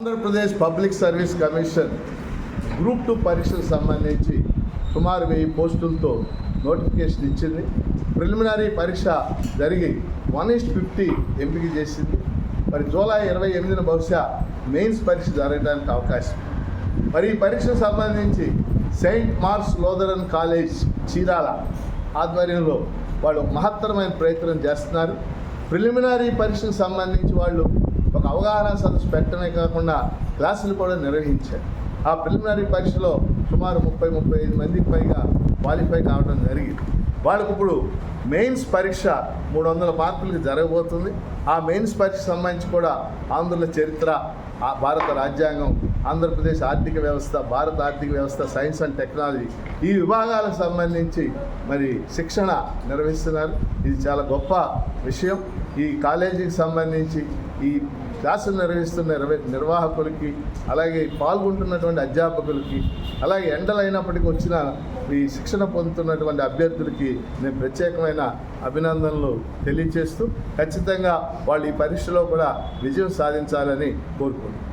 Andhra Pradesh public service commission group 2 పరీక్షలకు సంబంధించి సుమారు 1000 పోస్టులతో నోటిఫికేషన్ ఇచ్చింది. ప్రిలిమినరీ పరీక్ష జరిగి 1:50 ఎంపిక చేసింది. మరి జూలై 28న బహుశా మెయిన్స్ పరీక్ష జరగడానికి అవకాశం. మరి ఈ పరీక్షకు సంబంధించి Saint marks Lutheran college Chirala ఆధ్వర్యంలో వాళ్ళు మహత్తరమైన ప్రయత్నం చేస్తున్నారు. ప్రిలిమినరీ పరీక్షకు సంబంధించి వాళ్ళు ఒక అవగాహన సదస్సు పెట్టడమే కాకుండా క్లాసులు కూడా నిర్వహించారు. ఆ ప్రిలిమినరీ పరీక్షలో సుమారు 30-35 మందికి పైగా క్వాలిఫై కావడం జరిగింది. వాళ్ళకు ఇప్పుడు మెయిన్స్ పరీక్ష 300 మార్కులకి జరగబోతుంది. ఆ మెయిన్స్ పరీక్ష సంబంధించి కూడా ఆంధ్రుల చరిత్ర, భారత రాజ్యాంగం, ఆంధ్రప్రదేశ్ ఆర్థిక వ్యవస్థ, భారత ఆర్థిక వ్యవస్థ, సైన్స్ అండ్ టెక్నాలజీ ఈ విభాగాలకు సంబంధించి మరి శిక్షణ నిర్వహిస్తున్నారు. ఇది చాలా గొప్ప విషయం. ఈ కాలేజీకి సంబంధించి ఈ క్లాసులు నిర్వహిస్తున్న నిర్వాహకులకి, అలాగే పాల్గొంటున్నటువంటి అధ్యాపకులకి, అలాగే ఎండలైనప్పటికీ వచ్చిన ఈ శిక్షణ పొందుతున్నటువంటి అభ్యర్థులకి నేను ప్రత్యేకమైన అభినందనలు తెలియజేస్తూ ఖచ్చితంగా వాళ్ళు ఈ పరీక్షలో కూడా విజయం సాధించాలని కోరుకుంటున్నాను.